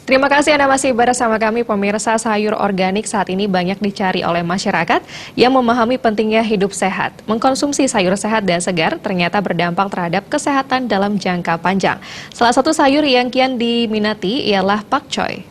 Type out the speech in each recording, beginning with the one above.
Terima kasih Anda masih bersama kami, pemirsa. Sayur organik saat ini banyak dicari oleh masyarakat yang memahami pentingnya hidup sehat. Mengkonsumsi sayur sehat dan segar ternyata berdampak terhadap kesehatan dalam jangka panjang. Salah satu sayur yang kian diminati ialah pakcoy.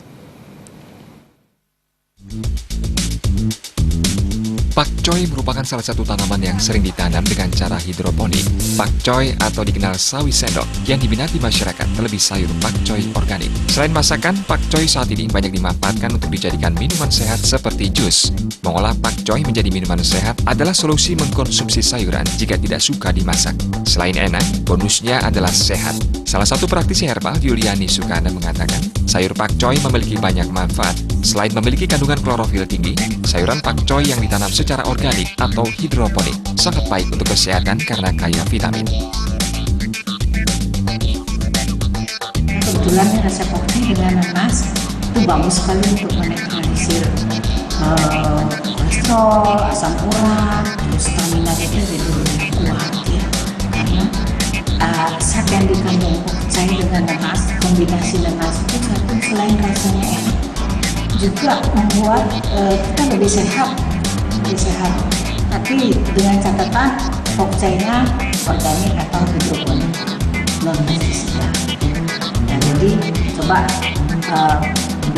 Pakcoy merupakan salah satu tanaman yang sering ditanam dengan cara hidroponik. Pakcoy atau dikenal sawi sendok yang diminati masyarakat terlebih sayur pakcoy organik. Selain masakan, pakcoy saat ini banyak dimanfaatkan untuk dijadikan minuman sehat seperti jus. Mengolah pakcoy menjadi minuman sehat adalah solusi mengkonsumsi sayuran jika tidak suka dimasak. Selain enak, bonusnya adalah sehat. Salah satu praktisi herbal, Yuliani Sukana, mengatakan sayur pakcoy memiliki banyak manfaat. Selain memiliki kandungan klorofil tinggi, sayuran pakcoy yang ditanam secara organik atau hidroponik sangat baik untuk kesehatan karena kaya vitamin. Kebetulan resep pakcoy dengan nanas itu bagus sekali untuk menetralisir kolesterol, asam urat, terus stamina itu jadi lebih kuat ya. Karena zat yang dikandung pakcoy dengan nanas, kombinasi nanas itu selain rasanya enak, juga membuat kita lebih sehat. Tapi dengan catatan pakcoynya organik atau hidroponik non pestisida. Dan jadi coba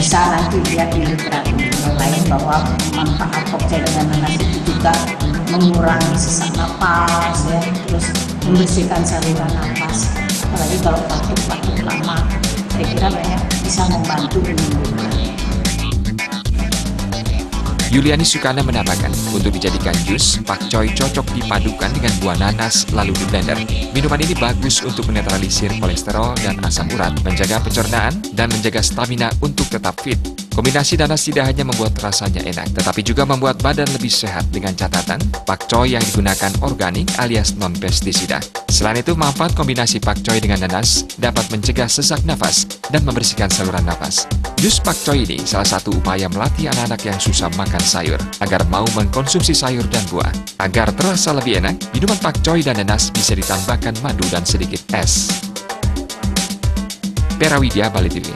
bisa nanti lihat di literatur yang lain bahwa manfaat pakcoy dengan nanas itu juga mengurangi sesak napas ya, terus membersihkan saluran napas. Apalagi kalau batuk lama, saya kira banyak bisa membantu menyembuhkan. Yuliani Sukana menambahkan, untuk dijadikan jus, pakcoy cocok dipadukan dengan buah nanas lalu di-blender. Minuman ini bagus untuk menetralisir kolesterol dan asam urat, menjaga pencernaan, dan menjaga stamina untuk tetap fit. Kombinasi nanas tidak hanya membuat rasanya enak, tetapi juga membuat badan lebih sehat dengan catatan pakcoy yang digunakan organik alias non-pestisida. Selain itu, manfaat kombinasi pakcoy dengan nanas dapat mencegah sesak nafas dan membersihkan saluran nafas. Jus pakcoy ini salah satu upaya melatih anak-anak yang susah makan sayur agar mau mengkonsumsi sayur dan buah. Agar terasa lebih enak, minuman pakcoy dan nanas bisa ditambahkan madu dan sedikit es. Perawidya, Bali TV.